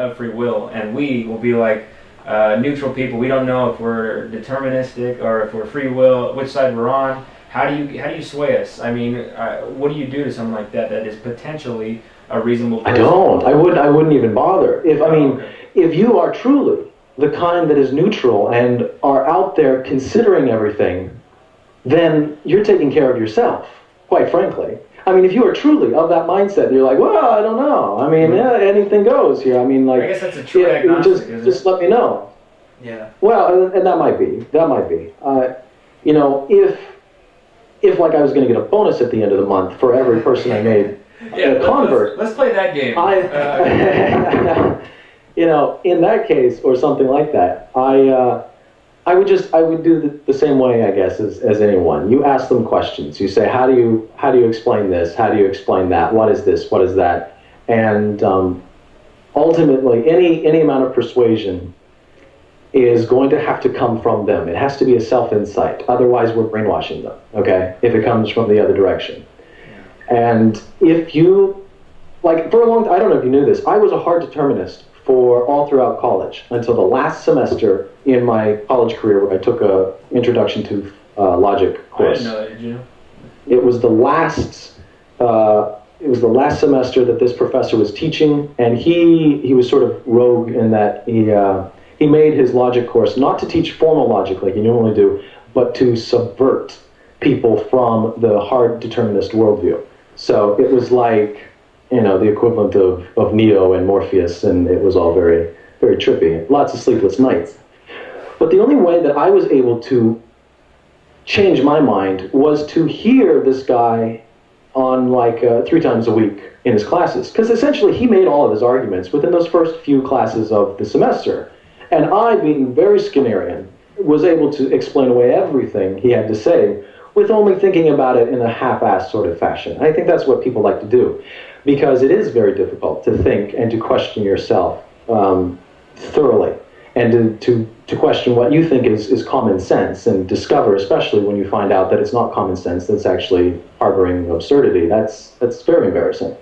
of free will, and we will be like neutral people. We don't know if we're deterministic or if we're free will, which side we're on. How do you sway us? I mean, what do you do to something like that that is potentially a reasonable person? I wouldn't even bother. If you are truly the kind that is neutral and are out there considering everything, then you're taking care of yourself, quite frankly. I mean, if you are truly of that mindset, you're like, well, I don't know. I mean, anything goes here. I mean, like, I guess that's a true agnostic, just let me know. Yeah. Well, and that might be. You know, if like I was going to get a bonus at the end of the month for every person I made a convert. Let's play that game. You know, in that case or something like that, I would do the same way, I guess, as anyone. You ask them questions. You say, how do you explain this? How do you explain that? What is this? What is that? And ultimately, any amount of persuasion is going to have to come from them. It has to be a self-insight. Otherwise, we're brainwashing them, okay, if it comes from the other direction. And if you, like, for a long time, I don't know if you knew this, I was a hard determinist for all throughout college until the last semester in my college career where I took a Introduction to Logic course. I didn't know that, did you? It was the last semester that this professor was teaching, and he was sort of rogue in that he made his logic course not to teach formal logic like you normally do, but to subvert people from the hard determinist worldview. So it was like, you know, the equivalent of Neo and Morpheus, and it was all very, very trippy. Lots of sleepless nights. But the only way that I was able to change my mind was to hear this guy on like 3 times a week in his classes. Because essentially he made all of his arguments within those first few classes of the semester. And I, being very Skinnerian, was able to explain away everything he had to say with only thinking about it in a half-assed sort of fashion. I think that's what people like to do, because it is very difficult to think and to question yourself thoroughly, and to question what you think is common sense, and discover, especially when you find out that it's not common sense, that's actually harboring absurdity. That's very embarrassing.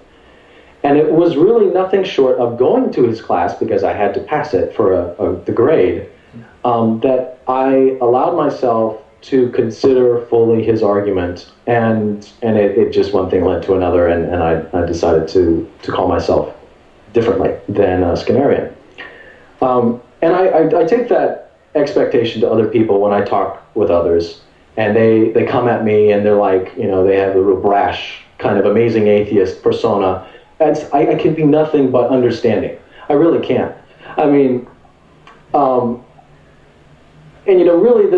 And it was really nothing short of going to his class, because I had to pass it for the grade, that I allowed myself to consider fully his argument, and it just one thing led to another, and I decided to call myself differently than Skinnerian. And I take that expectation to other people when I talk with others, and they come at me and they're like, you know, they have a real brash kind of amazing atheist persona. I can be nothing but understanding. I really can't. I mean, and you know, really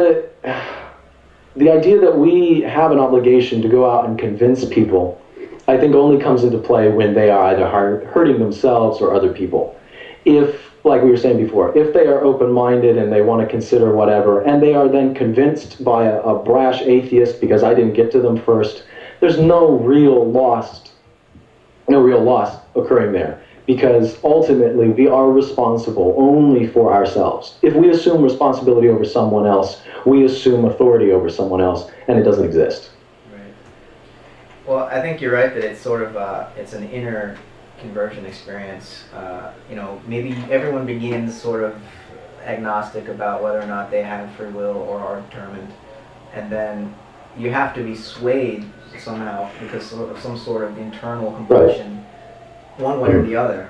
the idea that we have an obligation to go out and convince people, I think only comes into play when they are either hurting themselves or other people. If, like we were saying before, if they are open-minded and they want to consider whatever, and they are then convinced by a brash atheist because I didn't get to them first, there's no real loss occurring there, because ultimately we are responsible only for ourselves. If we assume responsibility over someone else, we assume authority over someone else, and it doesn't exist. Right. Well, I think you're right that it's sort of it's an inner conversion experience. You know, maybe everyone begins sort of agnostic about whether or not they have free will or are determined, and then you have to be swayed somehow because of some sort of internal compulsion, one way or the other.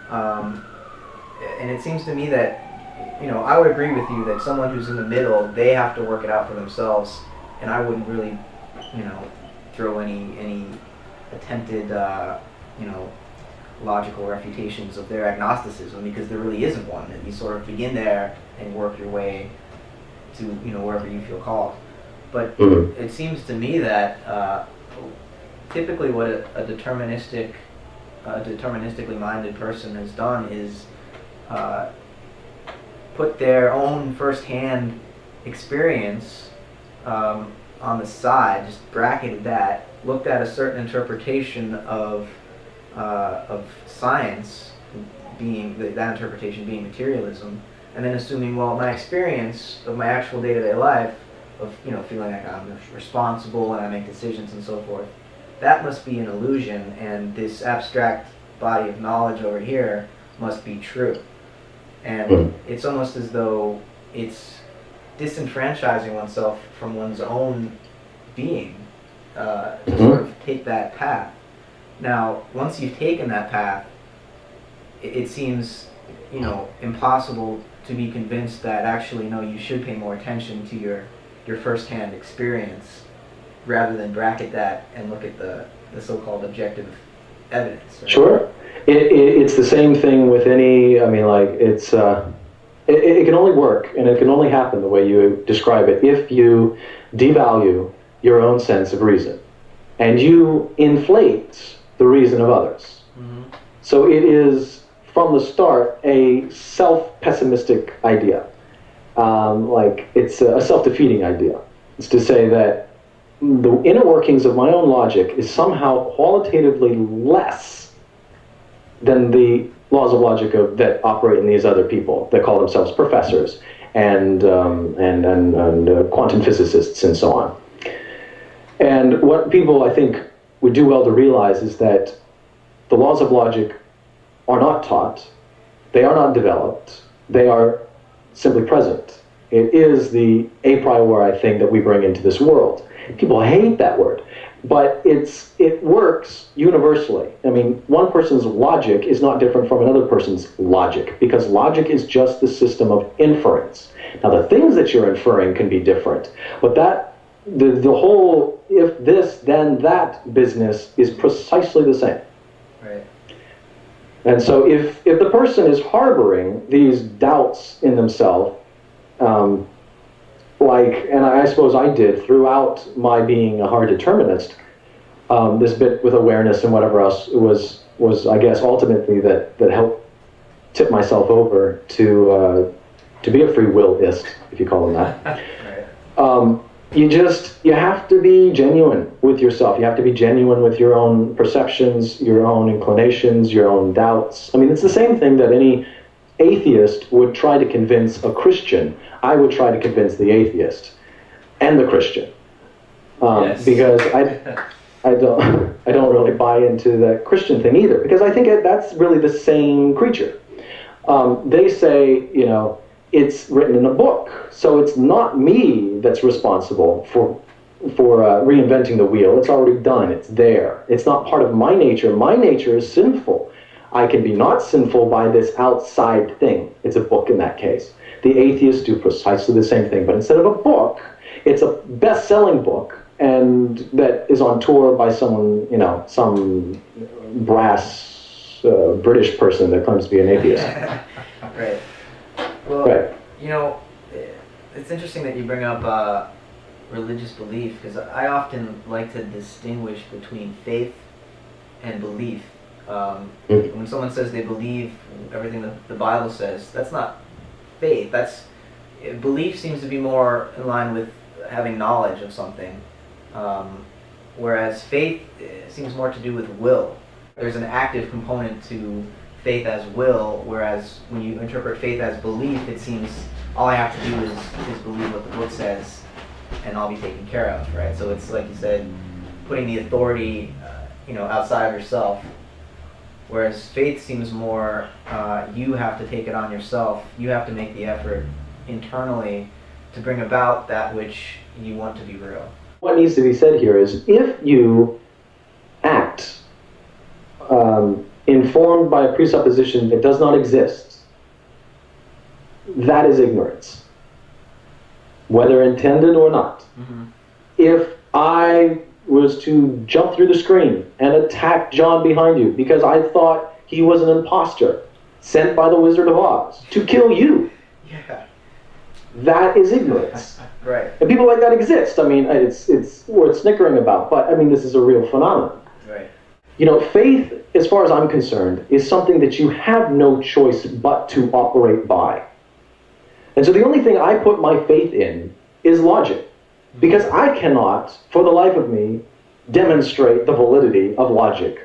And it seems to me that, you know, I would agree with you that someone who's in the middle, they have to work it out for themselves, and I wouldn't really, you know, throw any attempted, you know, logical refutations of their agnosticism, because there really isn't one. And you sort of begin there and work your way to, you know, wherever you feel called. But it seems to me that typically what a deterministically minded person has done is put their own first-hand experience on the side, just bracketed that, looked at a certain interpretation of science, being that interpretation being materialism, and then assuming, well, my experience of my actual day-to-day life, of, you know, feeling like I'm responsible and I make decisions and so forth, that must be an illusion, and this abstract body of knowledge over here must be true. And it's almost as though it's disenfranchising oneself from one's own being to sort of take that path. Now, once you've taken that path, it seems, impossible to be convinced that actually, no, you should pay more attention to your first-hand experience rather than bracket that and look at the so-called objective evidence. Right? Sure. It's the same thing with any, it's, it can only work and it can only happen the way you describe it if you devalue your own sense of reason and you inflate the reason of others. Mm-hmm. So it is, from the start, a self-pessimistic idea. It's a self-defeating idea. It's to say that the inner workings of my own logic is somehow qualitatively less than the laws of logic that operate in these other people that call themselves professors and quantum physicists and so on. And what people, I think, would do well to realize is that the laws of logic are not taught, they are not developed, they are simply present. It is the a priori thing that we bring into this world. People hate that word, but it works universally. One person's logic is not different from another person's logic, because logic is just the system of inference. Now, the things that you're inferring can be different, but the whole if this, then that business is precisely the same. Right. And so if the person is harboring these doubts in themselves, and I suppose I did throughout my being a hard determinist, this bit with awareness and whatever else was I guess ultimately that helped tip myself over to be a free willist, if you call them that. Right. You have to be genuine with yourself. You have to be genuine with your own perceptions, your own inclinations, your own doubts. It's the same thing that any atheist would try to convince a Christian. I would try to convince the atheist and the Christian, yes. Because I don't really buy into the Christian thing either, because I think that's really the same creature. They say, it's written in a book, so it's not me that's responsible for reinventing the wheel. It's already done. It's there. It's not part of my nature. My nature is sinful. I can be not sinful by this outside thing. It's a book in that case. The atheists do precisely the same thing, but instead of a book, it's a best-selling book, and that is on tour by someone, some brass British person that claims to be an atheist. Right. Well, right. It's interesting that you bring up religious belief, because I often like to distinguish between faith and belief. When someone says they believe everything that the Bible says, that's not faith. Belief seems to be more in line with having knowledge of something, whereas faith seems more to do with will. There's an active component to faith as will, whereas when you interpret faith as belief, it seems all I have to do is believe what the book says, and I'll be taken care of, right? So it's like you said, putting the authority, outside of yourself. Whereas faith seems more, you have to take it on yourself. You have to make the effort internally to bring about that which you want to be real. What needs to be said here is, if you act informed by a presupposition that does not exist, that is ignorance, whether intended or not. Mm-hmm. If I was to jump through the screen and attack John behind you because I thought he was an imposter sent by the Wizard of Oz to kill you, yeah, that is ignorance. Right. And people like that exist. It's worth snickering about, but this is a real phenomenon. Right. Faith, as far as I'm concerned, is something that you have no choice but to operate by. And so the only thing I put my faith in is logic. Because I cannot, for the life of me, demonstrate the validity of logic.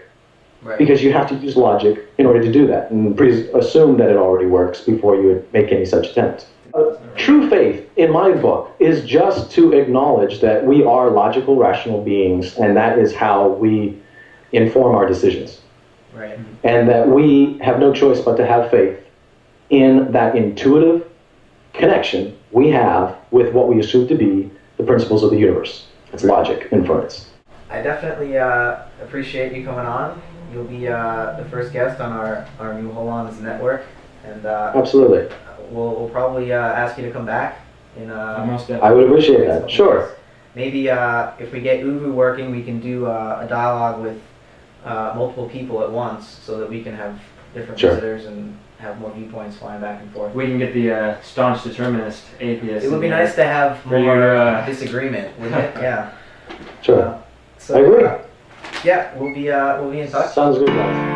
Right. Because you have to use logic in order to do that, and assume that it already works before you would make any such attempt. True faith, in my book, is just to acknowledge that we are logical, rational beings, and that is how we inform our decisions. Right. And that we have no choice but to have faith in that intuitive connection we have with what we assume to be the principles of the universe. It's logic, inference. I definitely appreciate you coming on. You'll be the first guest on our new Holons network, and Absolutely. we'll probably ask you to come back. I would appreciate that. Sure. Maybe if we get Uvu working, we can do a dialogue with multiple people at once, so that we can have different visitors and have more viewpoints flying back and forth. We can get the staunch determinist atheist. It would be nice to have more disagreement, wouldn't it? Yeah. Sure. So, I agree. yeah, we'll be in touch. Sounds good, guys.